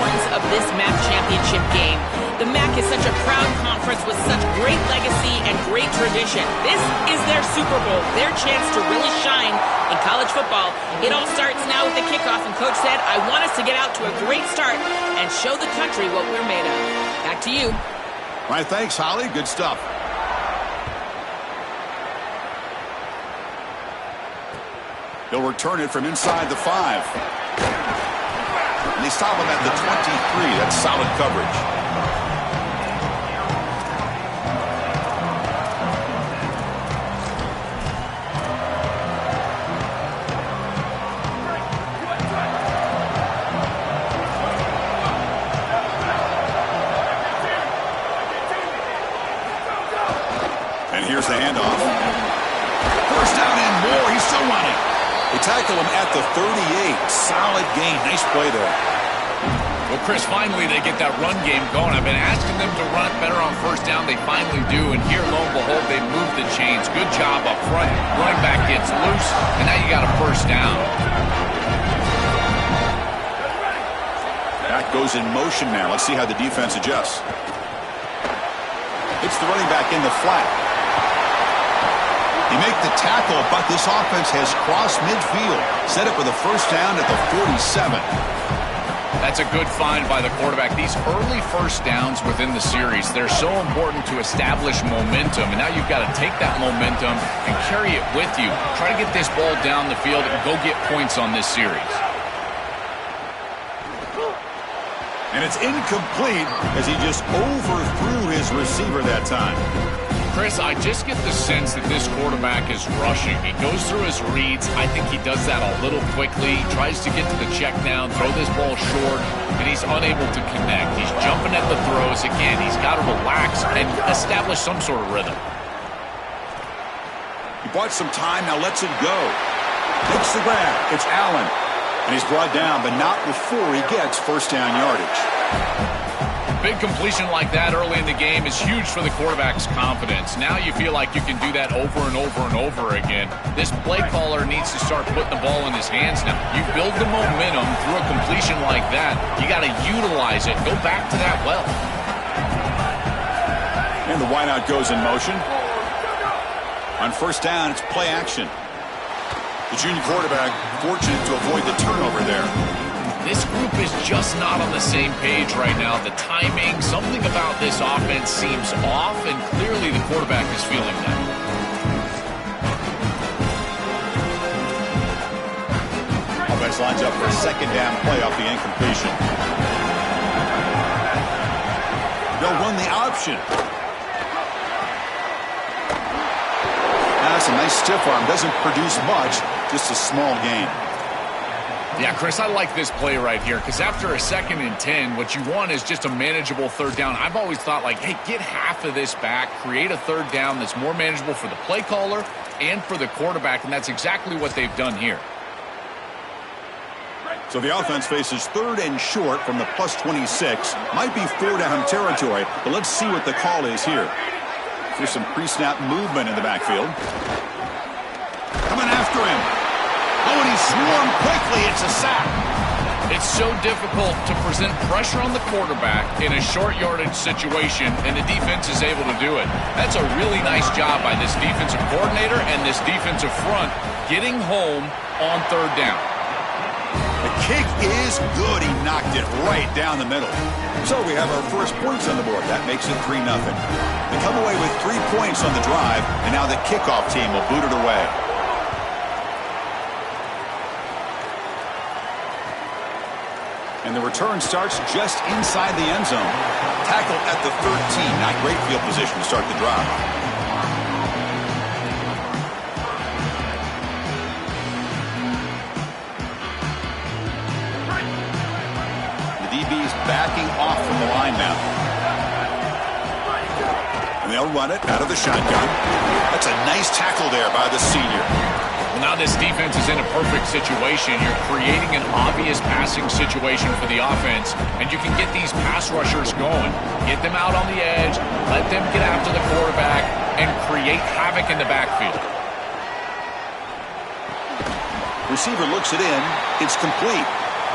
importance of this MAC championship game. The MAC is such a proud conference with such great legacy and great tradition. This is their Super Bowl, their chance to really shine in college football. It all starts now with the kickoff, and Coach said, I want us to get out to a great start and show the country what we're made of. Back to you. All right, thanks, Holly. Good stuff. He'll return it from inside the 5. And they stop him at the 23. That's solid coverage. And here's the handoff. First down and more. He's still running. They tackle him at the 38. Solid gain. Nice play there. Well, Chris, finally they get that run game going. I've been asking them to run it better on first down. They finally do. And here, lo and behold, they move the chains. Good job up front. Running back gets loose. And now you got a first down. Back goes in motion now. Let's see how the defense adjusts. It's the running back in the flat. They make the tackle, but this offense has crossed midfield. Set up with a first down at the 47. That's a good find by the quarterback. These early first downs within the series, they're so important to establish momentum. And now you've got to take that momentum and carry it with you. Try to get this ball down the field and go get points on this series. And it's incomplete as he just overthrew his receiver that time. Chris, I just get the sense that this quarterback is rushing. He goes through his reads. I think he does that a little quickly. He tries to get to the check down, throw this ball short, and he's unable to connect. He's jumping at the throws. Again, he's got to relax and establish some sort of rhythm. He bought some time, now lets it go. Takes the grab. It's Allen. And he's brought down, but not before he gets first down yardage. Big completion like that early in the game is huge for the quarterback's confidence. Now you feel like you can do that over and over and over again. This play caller needs to start putting the ball in his hands now. You build the momentum through a completion like that. You got to utilize it. Go back to that well. And the wideout goes in motion. On first down, it's play action. The junior quarterback fortunate to avoid the turnover there. This group is just not on the same page right now. The timing, something about this offense seems off, and clearly the quarterback is feeling that. Offense lines up for a second down play off the incompletion. They'll run the option. That's a nice stiff arm. Doesn't produce much, just a small gain. Yeah, Chris, I like this play right here because after a 2nd and 10, what you want is just a manageable third down. I've always thought, like, hey, get half of this back, create a third down that's more manageable for the play caller and for the quarterback, and that's exactly what they've done here. So the offense faces 3rd and short from the plus 26. Might be 4-down territory, but let's see what the call is here. Here's some pre-snap movement in the backfield. Coming after him. Oh, and he swarmed quickly. It's a sack. It's so difficult to present pressure on the quarterback in a short yardage situation, and the defense is able to do it. That's a really nice job by this defensive coordinator and this defensive front getting home on third down. The kick is good. He knocked it right down the middle. So we have our first points on the board. That makes it 3-0. They come away with 3 points on the drive, and now the kickoff team will boot it away. And the return starts just inside the end zone. Tackle at the 13. Not great field position to start the drive. The DB's backing off from the line now. And they'll run it out of the shotgun. That's a nice tackle there by the senior. Well, now this defense is in a perfect situation. You're creating an obvious passing situation for the offense, and you can get these pass rushers going. Get them out on the edge, let them get after the quarterback, and create havoc in the backfield. Receiver looks it in. It's complete.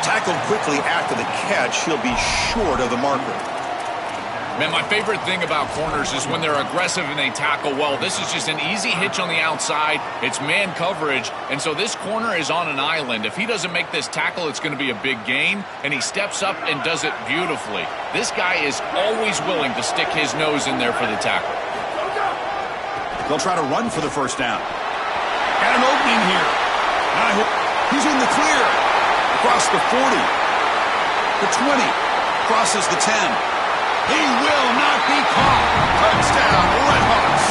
Tackled quickly after the catch, he'll be short of the marker. Man, my favorite thing about corners is when they're aggressive and they tackle well. This is just an easy hitch on the outside. It's man coverage, and so this corner is on an island. If he doesn't make this tackle, it's going to be a big gain, and he steps up and does it beautifully. This guy is always willing to stick his nose in there for the tackle. They'll try to run for the first down. Got an opening here. He's in the clear. Across the 40. The 20. Crosses the 10. He will not be caught. Touchdown, Redhawks.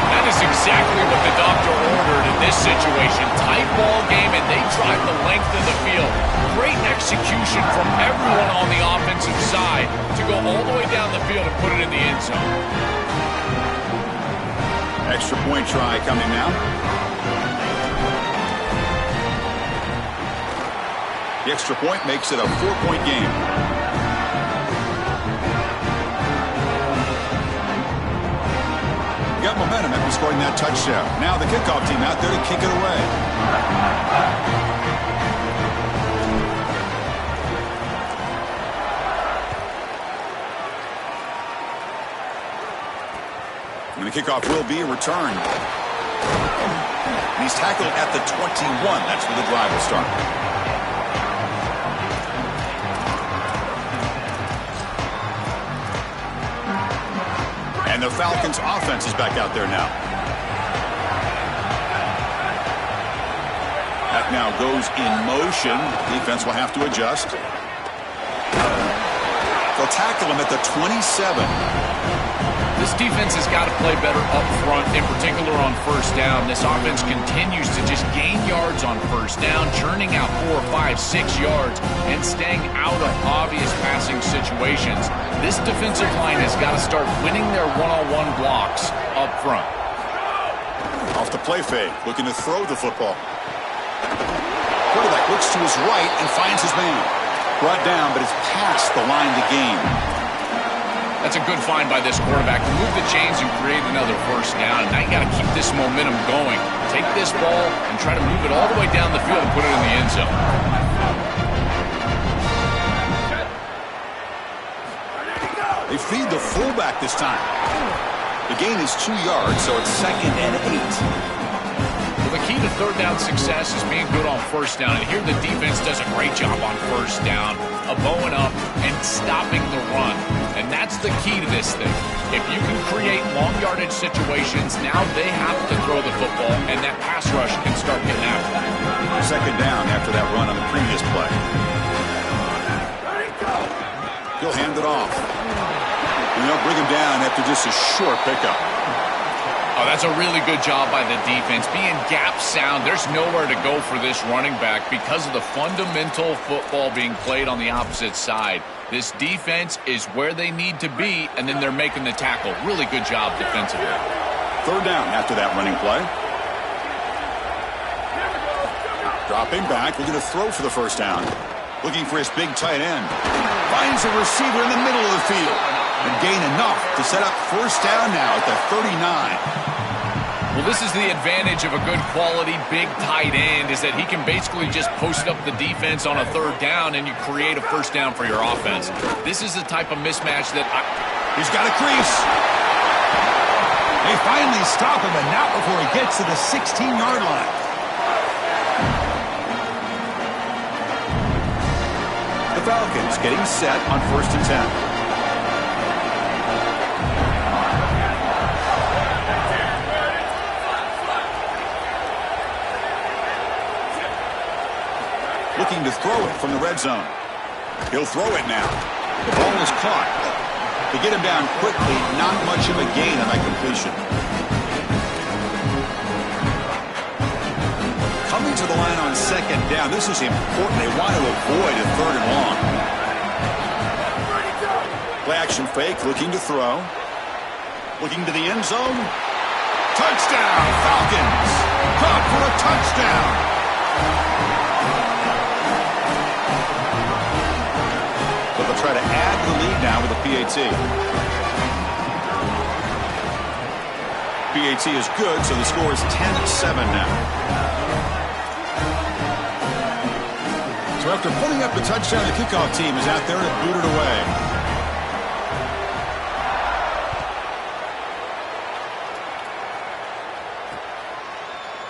That is exactly what the doctor ordered in this situation. Tight ball game, and they drive the length of the field. Great execution from everyone on the offensive side to go all the way down the field and put it in the end zone. Extra point try coming now. The extra point makes it a 4-point game. Got momentum after scoring that touchdown. Now the kickoff team out there to kick it away. And the kickoff will be a return. And he's tackled at the 21. That's where the drive will start. And the Falcons offense is back out there now. That now goes in motion. Defense will have to adjust. They'll tackle him at the 27. This defense has got to play better up front, in particular on first down. This offense continues to just gain yards on first down, churning out 4, 5, 6 yards, and staying out of obvious passing situations. This defensive line has got to start winning their one-on-one blocks up front. Off the play fake, looking to throw the football. Quarterback looks to his right and finds his man. Brought down, but it's past the line to gain. That's a good find by this quarterback to move the chains and create another first down. Now you got to keep this momentum going. Take this ball and try to move it all the way down the field and put it in the end zone. They feed the fullback this time. The gain is 2 yards, so it's 2nd and 8. Well, the key to third down success is being good on first down. And here the defense does a great job on first down of bowing up and stopping the run. And that's the key to this thing. If you can create long yardage situations, now they have to throw the football, and that pass rush can start getting after it. 2nd down after that run on the previous play. He'll hand it off. And they'll bring him down after just a short pickup. Oh, that's a really good job by the defense. Being gap sound, there's nowhere to go for this running back because of the fundamental football being played on the opposite side. This defense is where they need to be, and then they're making the tackle. Really good job defensively. 3rd down after that running play. Dropping back, looking to throw for the first down. Looking for his big tight end. Finds a receiver in the middle of the field. And gain enough to set up first down now at the 39. Well, this is the advantage of a good quality big tight end, is that he can basically just post up the defense on a 3rd down and you create a first down for your offense. This is the type of mismatch that he's got a crease. They finally stop him, and not before he gets to the 16-yard line. The Falcons getting set on 1st and 10. Looking to throw it from the red zone. He'll throw it now. The ball is caught. To get him down quickly, not much of a gain on that completion. Coming to the line on 2nd down. This is important. They want to avoid a 3rd and long. Play action fake, looking to throw. Looking to the end zone. Touchdown, Falcons! Caught for a touchdown! They'll try to add to the lead now with a PAT. PAT is good, so the score is 10-7 now. So So after putting up the touchdown, the kickoff team is out there to boot it away.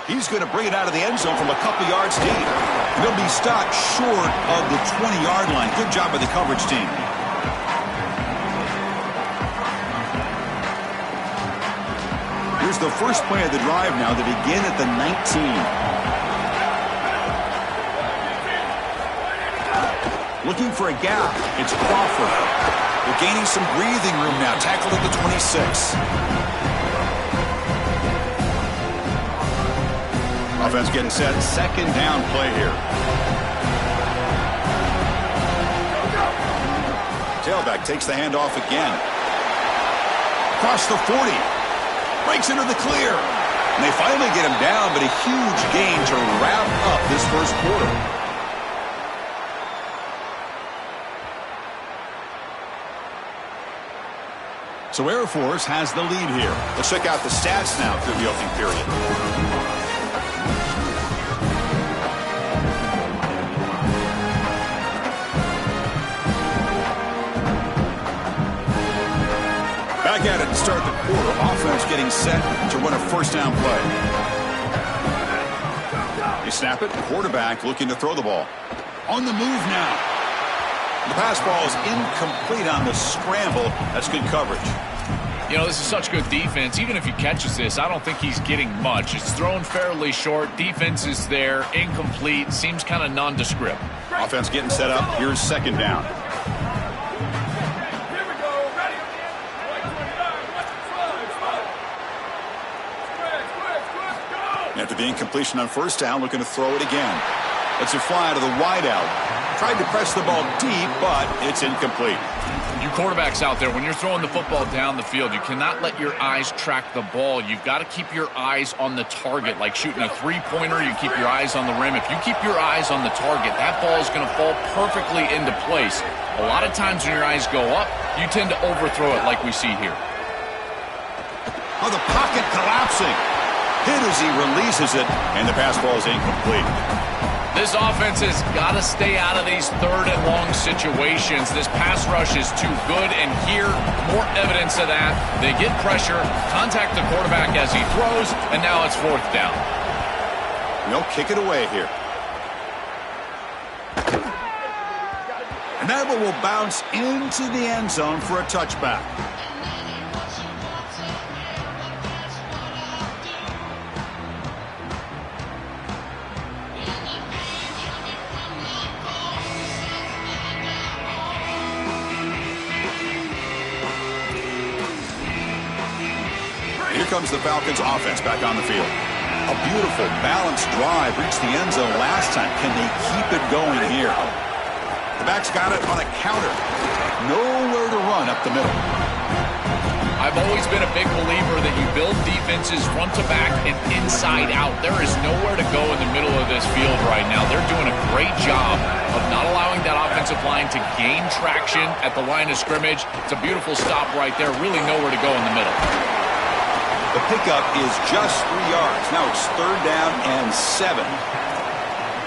He's going to bring it out of the end zone from a couple yards deep. And he'll be stopped short of the 20-yard line. Good job by the coverage team. Here's the first play of the drive now. They begin at the 19. Looking for a gap. It's Crawford. They're gaining some breathing room now. Tackled at the 26. Offense getting set. Second down play here. Tailback takes the handoff again. Across the 40. Breaks into the clear. And they finally get him down, but a huge gain to wrap up this first quarter. So Air Force has the lead here. Let's check out the stats now through the opening period. Back at it to start the quarter. Offense getting set to run a first down play. They snap it. Quarterback looking to throw the ball. On the move now. The pass ball is incomplete on the scramble. That's good coverage. You know, this is such good defense. Even if he catches this, I don't think he's getting much. It's thrown fairly short. Defense is there. Incomplete. Seems kind of nondescript. Offense getting set up. Here's second down. After the incompletion on first down, looking to throw it again. Lets it fly to the wideout. Tried to press the ball deep, but it's incomplete. You quarterbacks out there, when you're throwing the football down the field, you cannot let your eyes track the ball. You've got to keep your eyes on the target. Like shooting a three-pointer, you keep your eyes on the rim. If you keep your eyes on the target, that ball is going to fall perfectly into place. A lot of times when your eyes go up, you tend to overthrow it like we see here. Oh, the pocket collapsing. Hit as he releases it, and the pass ball is incomplete. This offense has got to stay out of these third and long situations. This pass rush is too good, and here, more evidence of that. They get pressure, contact the quarterback as he throws, and now it's fourth down. They'll kick it away here. And that one will bounce into the end zone for a touchback. Here comes the Falcons offense back on the field. A beautiful, balanced drive reached the end zone last time. Can they keep it going here? The back's got it on a counter. Nowhere to run up the middle. I've always been a big believer that you build defenses front to back and inside out. There is nowhere to go in the middle of this field right now. They're doing a great job of not allowing that offensive line to gain traction at the line of scrimmage. It's a beautiful stop right there. Really nowhere to go in the middle. The pickup is just 3 yards. Now it's third down and 7.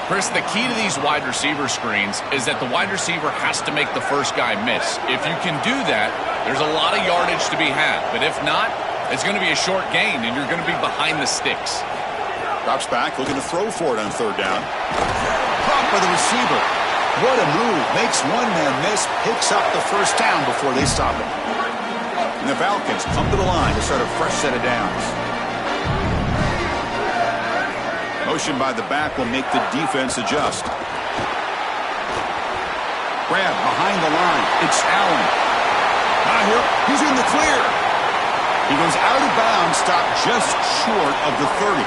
Chris, the key to these wide receiver screens is that the wide receiver has to make the first guy miss. If you can do that, there's a lot of yardage to be had. But if not, it's going to be a short gain, and you're going to be behind the sticks. Drops back, looking to throw for it on third down. Caught by the receiver. What a move. Makes one man miss, picks up the first down before they stop it. And the Falcons come to the line to start a fresh set of downs. Motion by the back will make the defense adjust. Grab behind the line. It's Allen. Not here. He's in the clear. He goes out of bounds, stopped just short of the 30.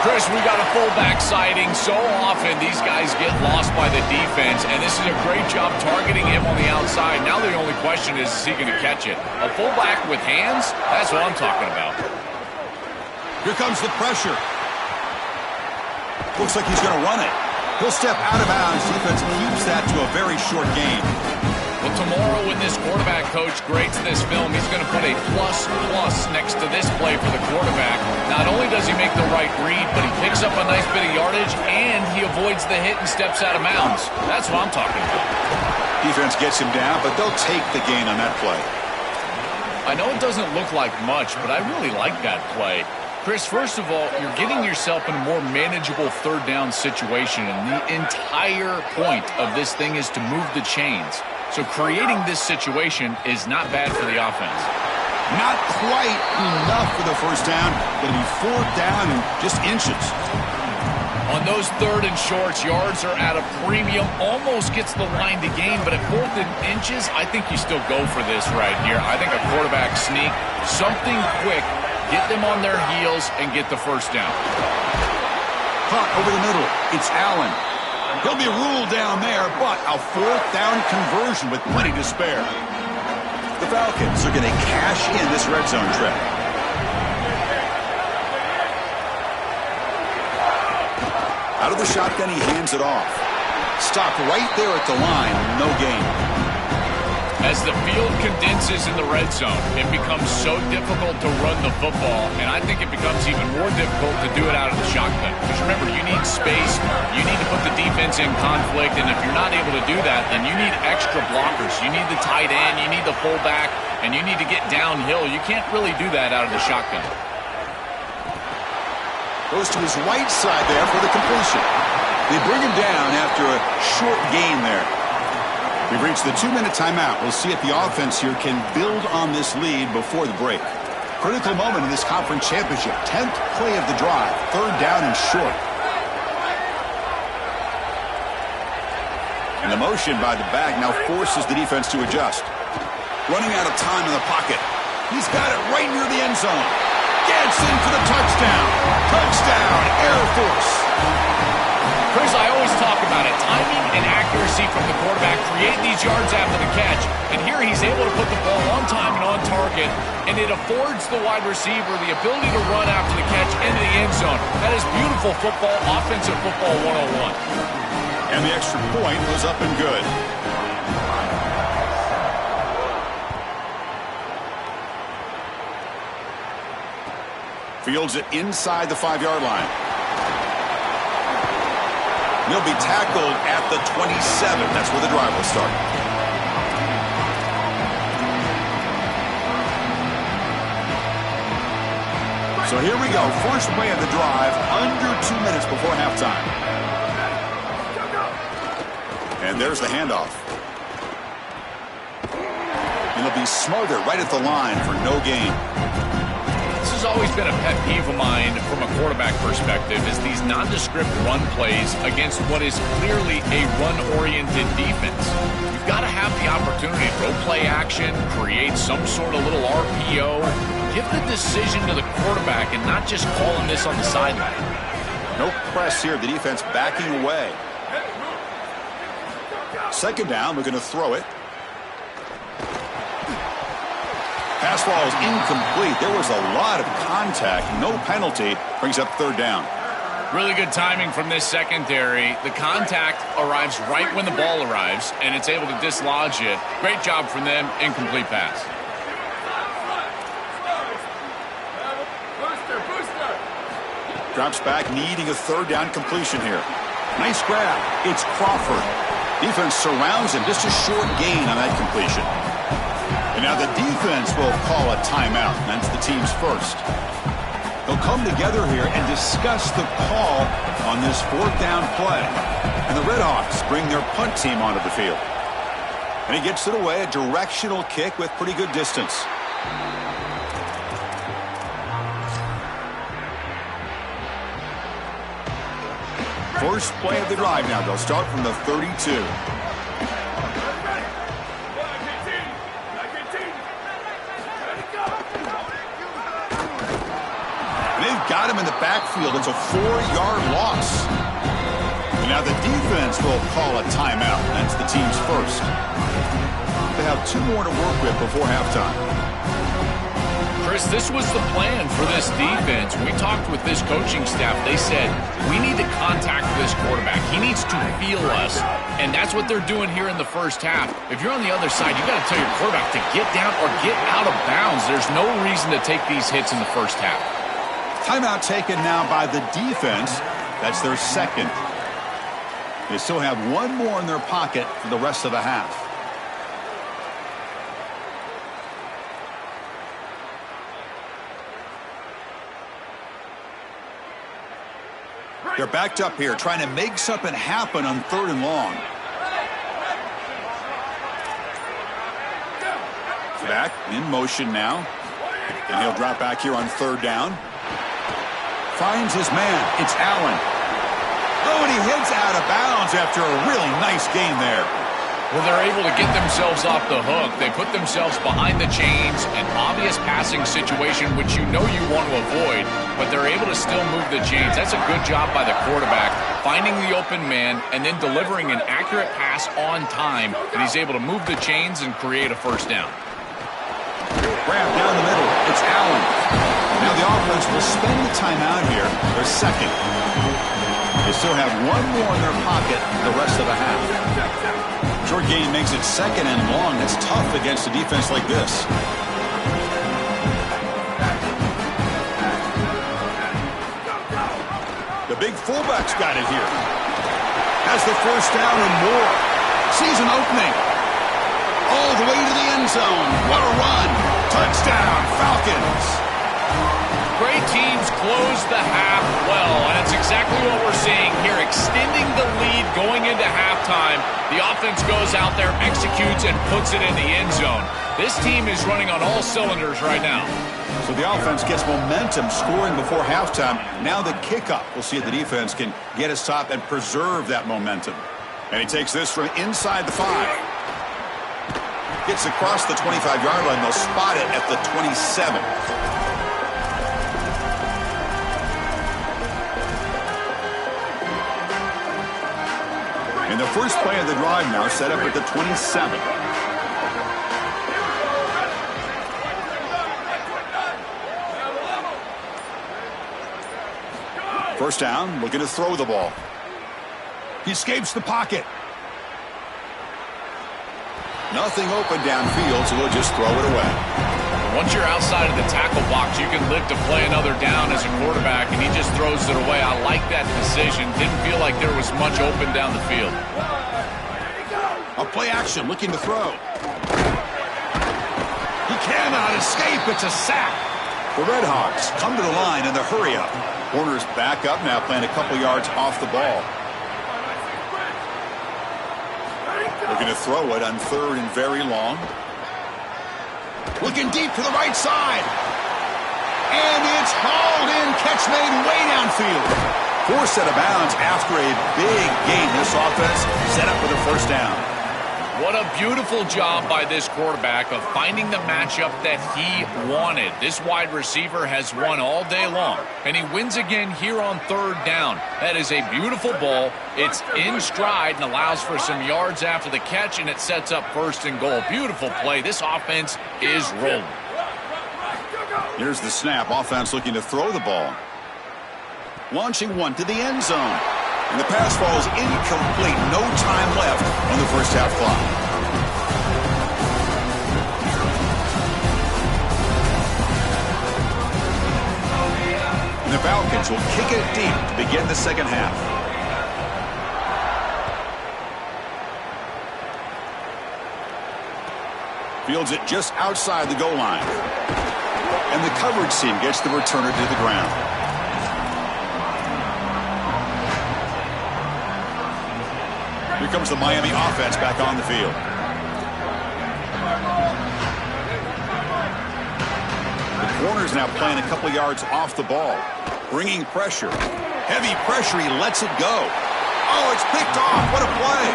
Chris, we got a fullback sighting. So often these guys get lost by the defense, and this is a great job targeting him on the outside. Now the only question is he going to catch it? A fullback with hands? That's what I'm talking about. Here comes the pressure. Looks like he's going to run it. He'll step out of bounds. Defense keeps that to a very short gain. Well, tomorrow when this quarterback coach grades this film, he's going to put a plus next to this play for the quarterback. Not only does he make the right read, but he picks up a nice bit of yardage, and he avoids the hit and steps out of bounds. That's what I'm talking about. Defense gets him down, but they'll take the gain on that play. I know it doesn't look like much, but I really like that play. Chris, first of all, you're getting yourself in a more manageable third down situation, and the entire point of this thing is to move the chains. So creating this situation is not bad for the offense. Not quite enough for the first down. It'll be fourth down and just inches. On those third and shorts, yards are at a premium. Almost gets the line to gain, but at fourth and inches, I think you still go for this right here. I think a quarterback sneak, something quick, get them on their heels and get the first down. Caught over the middle. It's Allen. He'll be ruled down there, but a fourth down conversion with plenty to spare. The Falcons are going to cash in this red zone trip. Out of the shotgun, he hands it off. Stopped right there at the line. No gain. As the field condenses in the red zone, it becomes so difficult to run the football, and I think it becomes even more difficult to do it out of the shotgun. Because remember, you need space, you need to put the defense in conflict, and if you're not able to do that, then you need extra blockers. You need the tight end, you need the fullback, and you need to get downhill. You can't really do that out of the shotgun. Goes to his right side there for the completion. They bring him down after a short gain there. We've reached the 2-minute timeout. We'll see if the offense here can build on this lead before the break. Critical moment in this conference championship. 10th play of the drive. Third down and short. And the motion by the back now forces the defense to adjust. Running out of time in the pocket. He's got it right near the end zone. Gets in for the touchdown. Touchdown, Air Force. Chris, I always talk about it. Timing and accuracy from the quarterback create these yards after the catch. And here he's able to put the ball on time and on target. And it affords the wide receiver the ability to run after the catch into the end zone. That is beautiful football, offensive football 101. And the extra point was up and good. Fields it inside the 5-yard line. He'll be tackled at the 27. That's where the drive will start. So here we go. First play of the drive, under 2 minutes before halftime. And there's the handoff. And he'll be smothered right at the line for no gain. This has always been a pet peeve of mine from a quarterback perspective is these nondescript run plays against what is clearly a run-oriented defense. You've got to have the opportunity to go play action, create some sort of little RPO, give the decision to the quarterback and not just calling this on the sideline. No press here. The defense backing away. Second down, we're going to throw it. Pass ball is incomplete. There was a lot of contact. No penalty. Brings up third down. Really good timing from this secondary. The contact arrives right when the ball arrives, and it's able to dislodge it. Great job from them. Incomplete pass. Drops back, needing a third down completion here. Nice grab. It's Crawford. Defense surrounds him. Just a short gain on that completion. And now the defense will call a timeout. That's the team's first. They'll come together here and discuss the call on this fourth down play. And the Redhawks bring their punt team onto the field. And he gets it away, a directional kick with pretty good distance. First play of the drive now. They'll start from the 32. Got him in the backfield. It's a 4-yard loss. And now the defense will call a timeout. That's the team's first. They have 2 more to work with before halftime. Chris, this was the plan for this defense. When we talked with this coaching staff, they said, we need to contact this quarterback. He needs to feel us. And that's what they're doing here in the first half. If you're on the other side, you got to tell your quarterback to get down or get out of bounds. There's no reason to take these hits in the first half. Timeout taken now by the defense. That's their second. They still have one more in their pocket for the rest of the half. They're backed up here, trying to make something happen on 3rd and long. Back in motion now. And he'll drop back here on 3rd down. Finds his man. It's Allen. Oh, and he heads out of bounds after a really nice game there. Well, they're able to get themselves off the hook. They put themselves behind the chains, an obvious passing situation, which you know you want to avoid, but they're able to still move the chains. That's a good job by the quarterback, finding the open man and then delivering an accurate pass on time, and he's able to move the chains and create a first down. Grab down the middle. It's Allen. Now the offense will spend the timeout here. Their second. They still have one more in their pocket the rest of the half. Short gain makes it 2nd and long. That's tough against a defense like this. The big fullback's got it here. Has the first down and more. Sees an opening. All the way to the end zone. What a run. Touchdown, Falcons. Great teams close the half well, and it's exactly what we're seeing here, extending the lead going into halftime. The offense goes out there, executes, and puts it in the end zone. This team is running on all cylinders right now. So the offense gets momentum scoring before halftime. Now the kickoff. We'll see if the defense can get a stop and preserve that momentum. And he takes this from inside the 5. Gets across the 25-yard line. They'll spot it at the 27. And the first play of the drive now set up at the 27. First down, looking to throw the ball. He escapes the pocket. Nothing open downfield, so he'll just throw it away. Once you're outside of the tackle box, you can live to play another down as a quarterback, and he just throws it away. I like that decision. Didn't feel like there was much open down the field. A play action, looking to throw. He cannot escape. It's a sack. The Red Hawks come to the line in the hurry-up. Corners back up now, playing a couple yards off the ball. Looking to throw it on 3rd and very long. Looking deep to the right side. And it's hauled in. Catch made way downfield. Forced out of bounds after a big gain. This offense set up with a first down. What a beautiful job by this quarterback of finding the matchup that he wanted. This wide receiver has won all day long, and he wins again here on 3rd down. That is a beautiful ball. It's in stride and allows for some yards after the catch, and it sets up 1st and goal. Beautiful play. This offense is rolling. Here's the snap. Offense looking to throw the ball. Launching one to the end zone. And the pass falls incomplete. No time left on the first half clock. And the Falcons will kick it deep to begin the second half. Fields it just outside the goal line. And the coverage team gets the returner to the ground. Here comes the Miami offense back on the field. The corner's now playing a couple yards off the ball. Bringing pressure. Heavy pressure. He lets it go. Oh, it's picked off. What a play.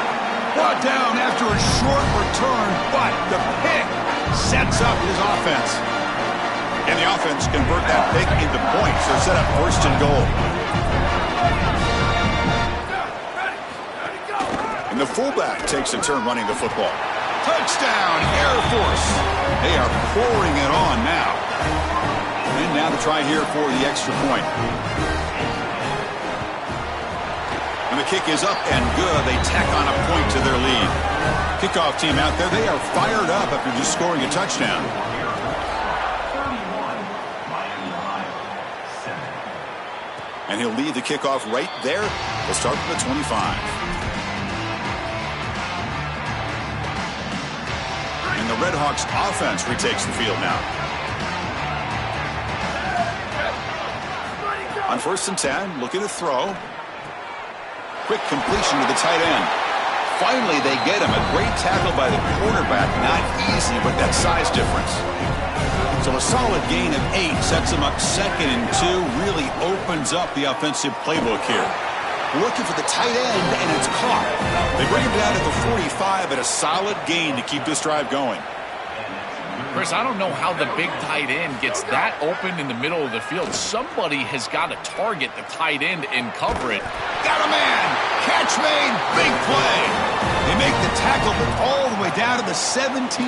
Brought down after a short return, but the pick sets up his offense. And the offense convert that pick into points. They're set up 1st and goal. The fullback takes a turn running the football. Touchdown, Air Force. They are pouring it on now. And now to try here for the extra point. And And the kick is up and good. They tack on a point to their lead. Kickoff team out there, they are fired up after just scoring a touchdown. And he'll lead the kickoff right there. They'll start from the 25. And the Redhawks offense retakes the field now. On 1st and 10, looking to throw. Quick completion to the tight end. Finally, they get him. A great tackle by the quarterback. Not easy with that size difference. So a solid gain of 8 sets him up 2nd and 2. Really opens up the offensive playbook here. Looking for the tight end, and it's caught. They bring him down at the 45, but a solid gain to keep this drive going. Chris, I don't know how the big tight end gets that open in the middle of the field. Somebody has got to target the tight end and cover it. Got a man. Catch made. Big play. They make the tackle, but all the way down to the 17.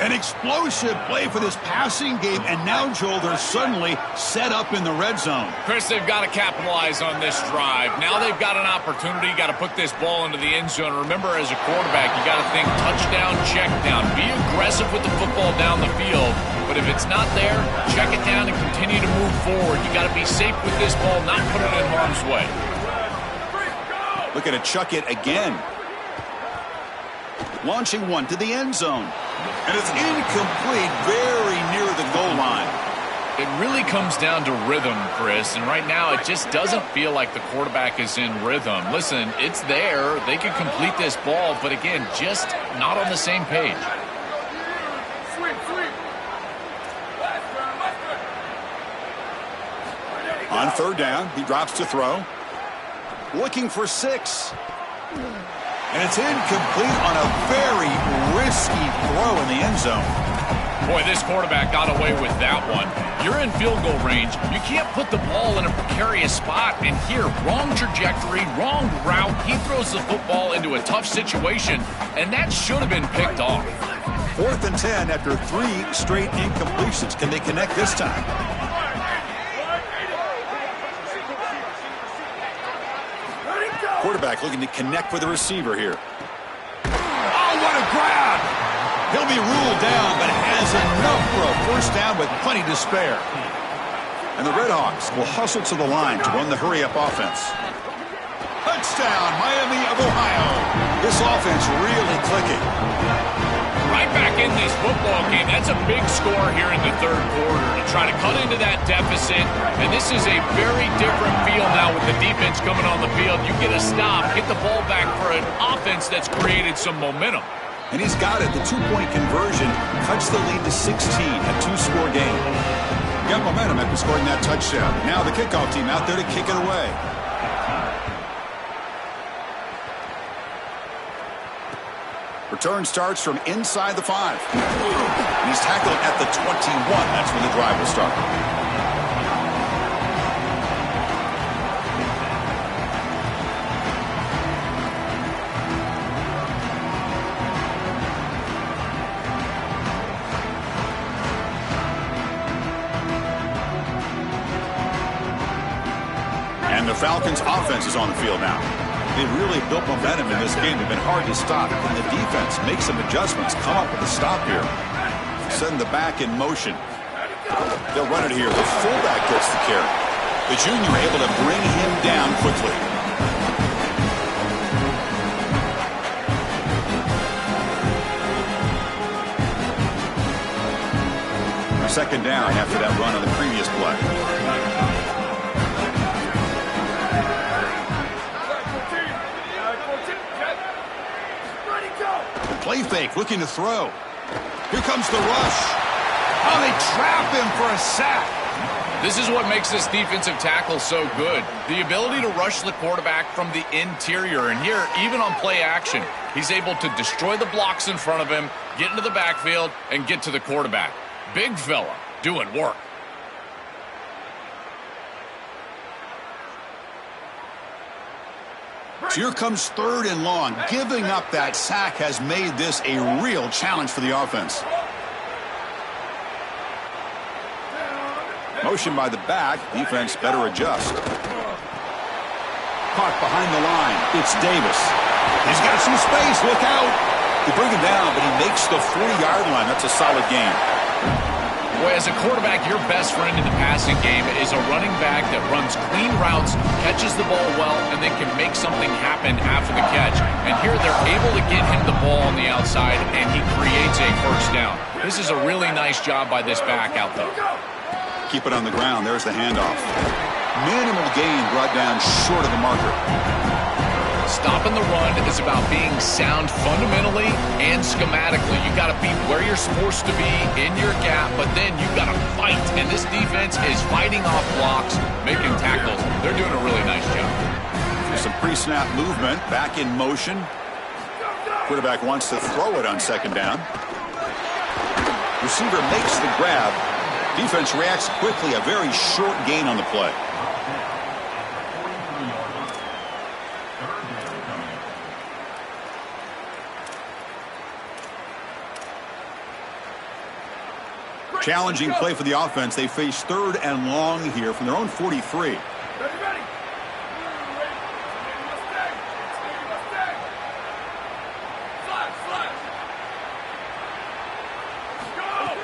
An explosive play for this passing game, and now, Joel, they're suddenly set up in the red zone. Chris, they've got to capitalize on this drive. Now they've got an opportunity. Got to put this ball into the end zone. Remember, as a quarterback, you got to think touchdown, check down. Be aggressive with the football down the field. But if it's not there, check it down and continue to move forward. You got to be safe with this ball, not put it in harm's way. Looking to chuck it again. Launching one to the end zone. And it's incomplete, very near the goal line. It really comes down to rhythm, Chris, and right now it just doesn't feel like the quarterback is in rhythm. Listen, it's there. They can complete this ball, but again, just not on the same page. On 3rd down, he drops to throw. Looking for 6. And it's incomplete on a very risky throw in the end zone. Boy, this quarterback got away with that one. You're in field goal range. You can't put the ball in a precarious spot. And here, wrong trajectory, wrong route. He throws the football into a tough situation, and that should have been picked off. 4th and 10 after 3 straight incompletions. Can they connect this time? Quarterback looking to connect with the receiver here. Oh, what a grab! He'll be ruled down, but has enough for a 1st down with plenty to spare. And the Redhawks will hustle to the line to run the hurry-up offense. Touchdown, Miami of Ohio. This offense really clicking. Right back in this football game. That's a big score here in the 3rd quarter to try to cut into that deficit. And this is a very different feel now with the defense coming on the field. You get a stop, get the ball back for an offense that's created some momentum. And he's got it. The 2-point conversion cuts the lead to 16, a 2-score game. Got momentum after scoring that touchdown. Now the kickoff team out there to kick it away. Return starts from inside the 5. And he's tackled at the 21. That's when the drive will start. And the Falcons' offense is on the field now. They've really built momentum in this game. They've been hard to stop. And the defense makes some adjustments, come up with a stop here. Send the back in motion. They'll run it here. The fullback gets the carry. The junior able to bring him down quickly. Second down after that run on the previous play. Play fake, looking to throw. Here comes the rush. Oh, they trap him for a sack. This is what makes this defensive tackle so good. The ability to rush the quarterback from the interior. And here, even on play action, he's able to destroy the blocks in front of him, get into the backfield, and get to the quarterback. Big fella doing work. So here comes 3rd and long. Giving up that sack has made this a real challenge for the offense. Motion by the back. Defense better adjust. caught behind the line. It's Davis. He's got some space. Look out. They bring him down, but he makes the 40-yard line. That's a solid game. Boy, as a quarterback, your best friend in the passing game is a running back that runs clean routes, catches the ball well, and then can make something happen after the catch. And here they're able to get him the ball on the outside, and he creates a first down. This is a really nice job by this back out there. Keep it on the ground. There's the handoff. Minimal gain brought down short of the marker. Stopping the run is about being sound fundamentally and schematically. You got to be where you're supposed to be in your gap, but then you got to fight. And this defense is fighting off blocks, making tackles. They're doing a really nice job. Some pre-snap movement, back in motion. Quarterback wants to throw it on second down. Receiver makes the grab. Defense reacts quickly. A very short gain on the play. Challenging play for the offense. They face 3rd and long here from their own 43.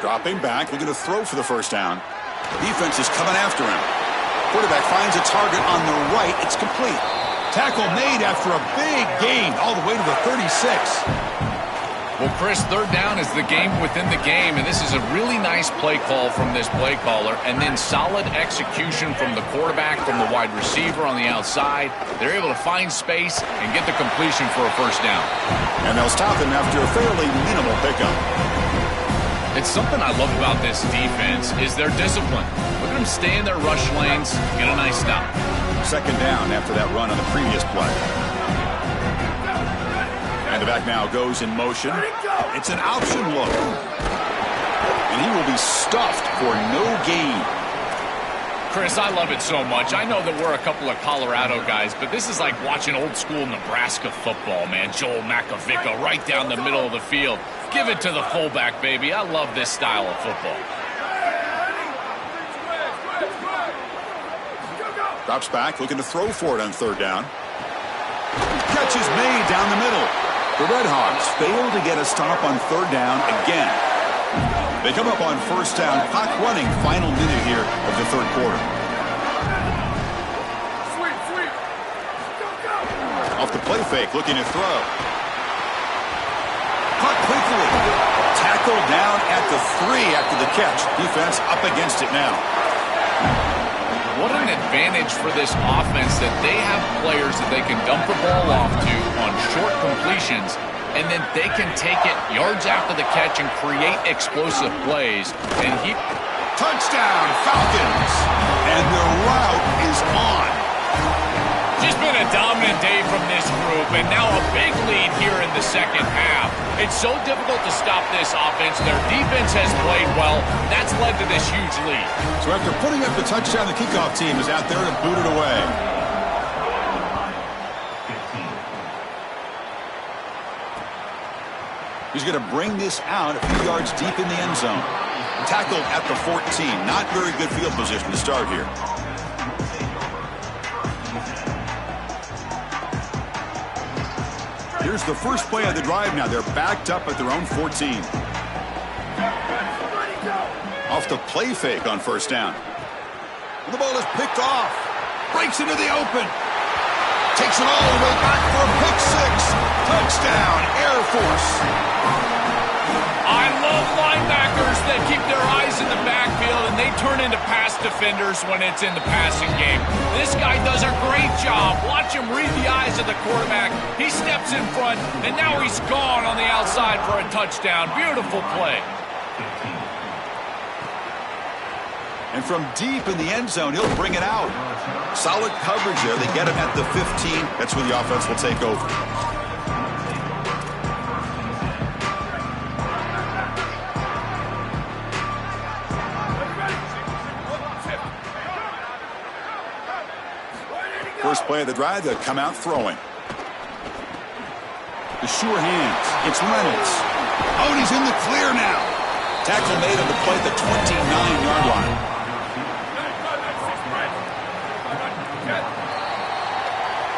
Dropping back, looking to throw for the first down. Defense is coming after him. Quarterback finds a target on the right. It's complete. Tackle made after a big gain all the way to the 36. Well, Chris, 3rd down is the game within the game, and this is a really nice play call from this play caller, and then solid execution from the quarterback, from the wide receiver on the outside. They're able to find space and get the completion for a first down. And they'll stop him after a fairly minimal pickup. It's something I love about this defense is their discipline. Look at them stay in their rush lanes, get a nice stop. Second down after that run on the previous play. And the back now goes in motion. It's an option look. And he will be stuffed for no gain. Chris, I love it so much. I know that we're a couple of Colorado guys, but this is like watching old school Nebraska football, man. Joel Makovica right down the middle of the field. Give it to the fullback, baby. I love this style of football. Drops back, looking to throw for it on 3rd down. Catch is made down the middle. The Redhawks fail to get a stop on 3rd down again. They come up on first down, clock running, final minute here of the 3rd quarter. Off the play fake, looking to throw. Caught quickly. Tackled down at the 3 after the catch. Defense up against it now. What an advantage for this offense that they have players that they can dump the ball off to on short completions, and then they can take it yards after the catch and create explosive plays. And Touchdown, Falcons! And their route is on. Just been a dominant day from this group, and now a big lead here in the second half. It's so difficult to stop this offense. Their defense has played well. That's led to this huge lead. So after putting up the touchdown, the kickoff team is out there to boot it away. He's going to bring this out a few yards deep in the end zone. Tackled at the 14. Not very good field position to start here. Here's the first play of the drive now. They're backed up at their own 14. Off the play fake on first down. And the ball is picked off. Breaks into the open. Takes it all the way back for a pick 6. Touchdown, Air Force. I love linebackers that keep their eyes in the backfield and they turn into pass defenders when it's in the passing game. This guy does a great job. Watch him read the eyes of the quarterback. He steps in front, and now he's gone on the outside for a touchdown. Beautiful play. And from deep in the end zone, he'll bring it out. Solid coverage there. They get him at the 15. That's where the offense will take over. First play of the drive, they'll come out throwing. The sure hands. It's Reynolds. Oh, and he's in the clear now. Tackle made on the play at the 29-yard line.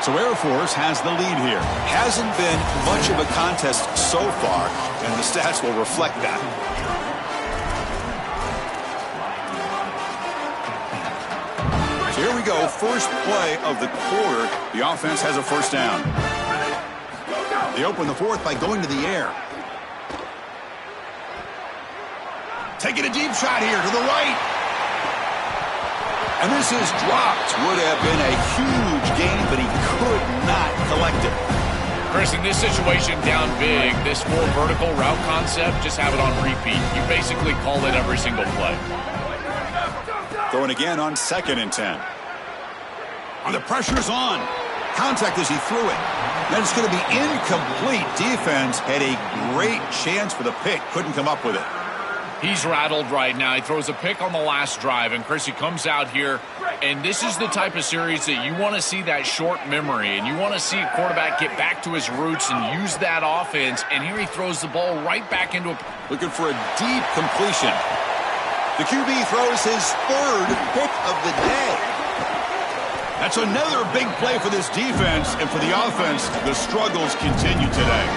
So So Air Force has the lead here. Hasn't been much of a contest so far, and the stats will reflect that. So here we go, first play of the quarter. The offense has a first down. They open the fourth by going to the air. Taking a deep shot here to the right. And this is dropped. Would have been a huge gain, but he could not collect it. Chris, in this situation, down big, this full vertical route concept, just have it on repeat. You basically call it every single play. Throwing again on 2nd and 10. And the pressure's on. Contact as he threw it. Then it's going to be incomplete. Defense had a great chance for the pick. Couldn't come up with it. He's rattled right now. He throws a pick on the last drive, and Chris, he comes out here, and this is the type of series that you want to see that short memory, and you want to see a quarterback get back to his roots and use that offense, and here he throws the ball right back into a... Looking for a deep completion. The QB throws his 3rd pick of the day. That's another big play for this defense, and for the offense, the struggles continue today.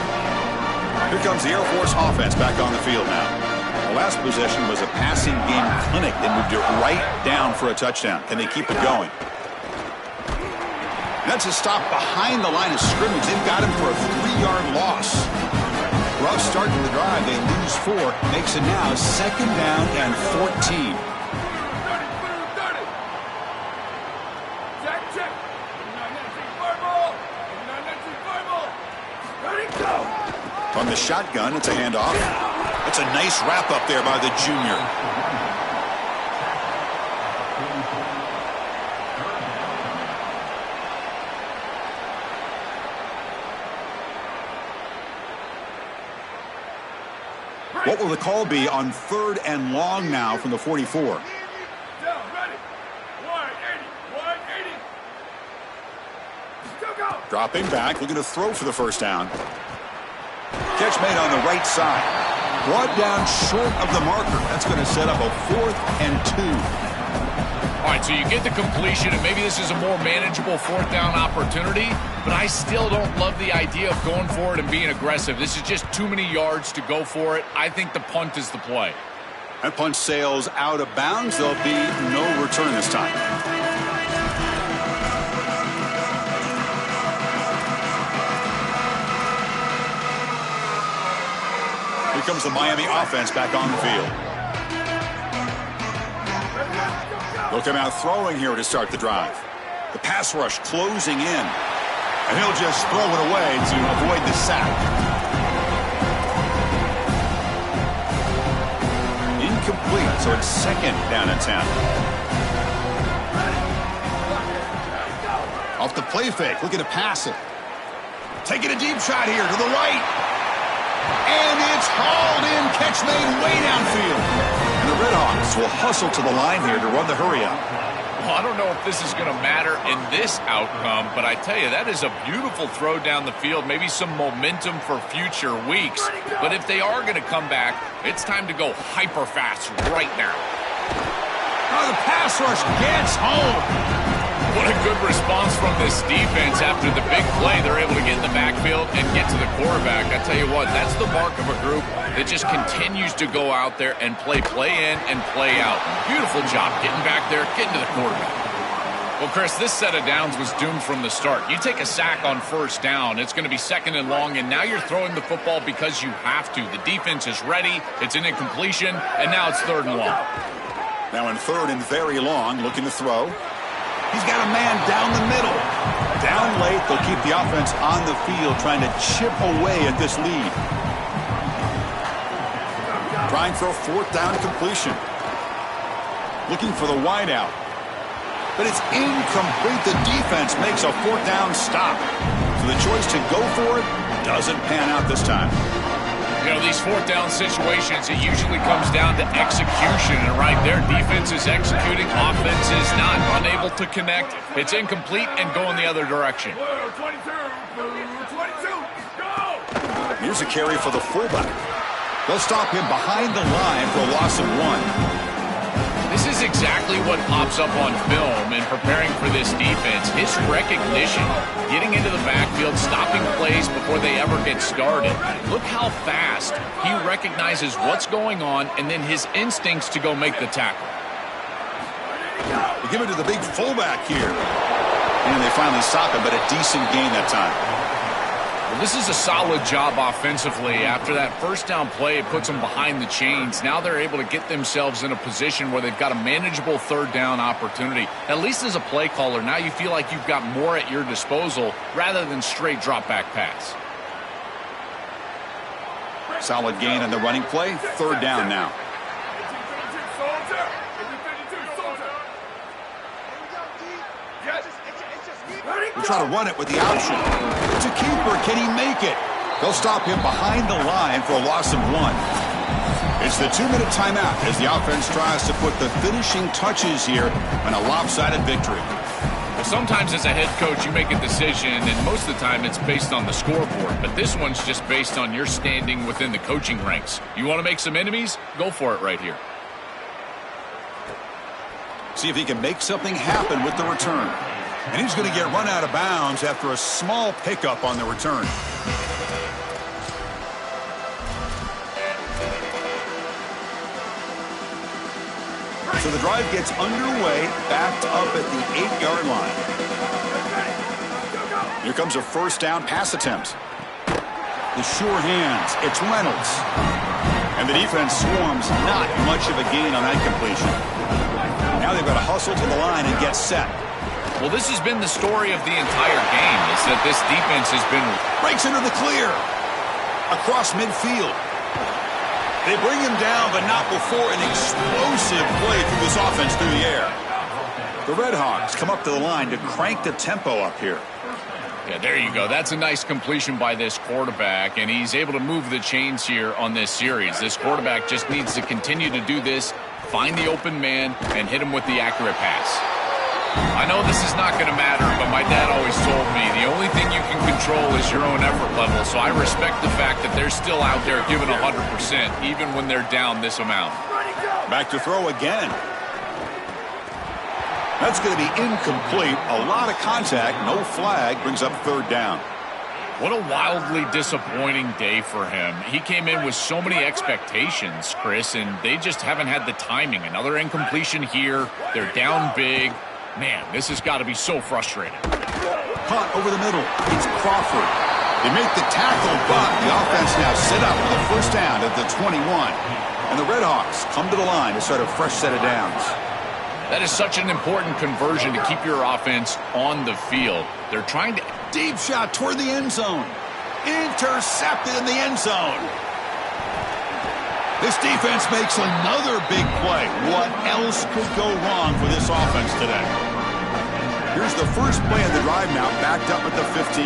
Here comes the Air Force offense back on the field now. The last possession was a passing game clinic. They moved it right down for a touchdown. Can they keep it going? That's a stop behind the line of scrimmage. They've got him for a 3-yard loss. Rough start to the drive. They lose 4. Makes it now 2nd down and 14. From the shotgun, it's a handoff. It's a nice wrap up there by the junior. What will the call be on 3rd and long now from the 44? Down, ready. 180, 180. Still go. Dropping back, looking to throw for the first down. Catch made on the right side. Brought down short of the marker. That's going to set up a 4th and 2. All right, so you get the completion, and maybe this is a more manageable 4th down opportunity, but I still don't love the idea of going for it and being aggressive. This is just too many yards to go for it. I think the punt is the play. That punt sails out of bounds. There'll be no return this time. Here comes the Miami offense back on the field. They'll come out throwing here to start the drive. The pass rush closing in. And he'll just throw it away to avoid the sack. Incomplete, so it's 2nd down and 10. Off the play fake, looking to pass it. Taking a deep shot here to the right. And it's hauled in, catch made way downfield. And the Redhawks will hustle to the line here to run the hurry up. Well, I don't know if this is going to matter in this outcome, but I tell you, that is a beautiful throw down the field, maybe some momentum for future weeks. But if they are going to come back, it's time to go hyper fast right now. Oh, the pass rush gets home. What a good response from this defense after the big play. They're able to get in the backfield and get to the quarterback. I tell you what, that's the mark of a group that just continues to go out there and play in and play out. Beautiful job getting back there, getting to the quarterback. Well, Chris, this set of downs was doomed from the start. You take a sack on 1st down, it's going to be 2nd and long, and now you're throwing the football because you have to. The defense is ready, it's an incompletion, and now it's 3rd and long. Now in 3rd and very long, looking to throw. He's got a man down the middle. Down late, they'll keep the offense on the field trying to chip away at this lead. Trying for a 4th down completion. Looking for the wideout. But it's incomplete. The defense makes a 4th down stop. So the choice to go for it doesn't pan out this time. You know, these 4th down situations, it usually comes down to execution. And right there, defense is executing, offense is not, unable to connect. It's incomplete and going the other direction. 22, go! Here's a carry for the fullback. They'll stop him behind the line for a loss of 1. This is is exactly what pops up on film in preparing for this defense. His recognition, getting into the backfield, stopping plays before they ever get started. Look how fast he recognizes what's going on and then his instincts to go make the tackle. They give it to the big fullback here. And they finally stop him, but a decent gain that time. Well, this is a solid job offensively. After that first down play, it puts them behind the chains. Now they're able to get themselves in a position where they've got a manageable third down opportunity. At least as a play caller, now you feel like you've got more at your disposal rather than straight drop back pass. Solid gain on the running play. Third down now. We'll try to run it with the option. It's a keeper. Can he make it? They'll stop him behind the line for a loss of 1. It's the 2-minute timeout as the offense tries to put the finishing touches here on a lopsided victory. Well, sometimes as a head coach, you make a decision, and most of the time it's based on the scoreboard. But this one's just based on your standing within the coaching ranks. You want to make some enemies? Go for it right here. See if he can make something happen with the return. And he's going to get run out of bounds after a small pickup on the return. So the drive gets underway, backed up at the 8-yard line. Here comes a first down pass attempt. The sure hands. It's Reynolds. And the defense swarms. Not much of a gain on that completion. Now they've got to hustle to the line and get set. Well, this has been the story of the entire game, is that this defense has been... Breaks into the clear. Across midfield. They bring him down, but not before an explosive play through this offense through the air. The Red Hawks come up to the line to crank the tempo up here. Yeah, there you go. That's a nice completion by this quarterback, and he's able to move the chains here on this series. This quarterback just needs to continue to do this, find the open man, and hit him with the accurate pass. I know this is not going to matter, but my dad always told me the only thing you can control is your own effort level, so I respect the fact that they're still out there giving 100%, even when they're down this amount. Back to throw again. That's going to be incomplete. A lot of contact, no flag, brings up third down. What a wildly disappointing day for him. He came in with so many expectations, Chris, and they just haven't had the timing. Another incompletion here. They're down big. Man, this has got to be so frustrating. Caught over the middle. It's Crawford. They make the tackle, but the offense now set up with a first down at the 21. And the Red Hawks come to the line to start a fresh set of downs. That is such an important conversion to keep your offense on the field. They're trying to... Deep shot toward the end zone. Intercepted in the end zone. This defense makes another big play. What else could go wrong for this offense today? Here's the first play of the drive now, backed up at the 15.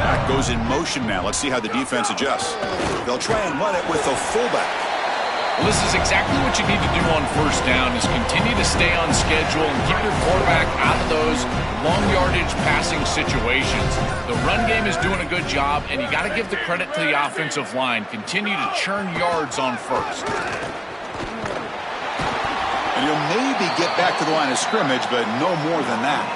That goes in motion now. Let's see how the defense adjusts. They'll try and run it with the fullback. Well, this is exactly what you need to do on first down, is continue to stay on schedule and keep your quarterback out of those long yardage passing situations. The run game is doing a good job, and you got to give the credit to the offensive line. Continue to churn yards on first. And you'll maybe get back to the line of scrimmage, but no more than that.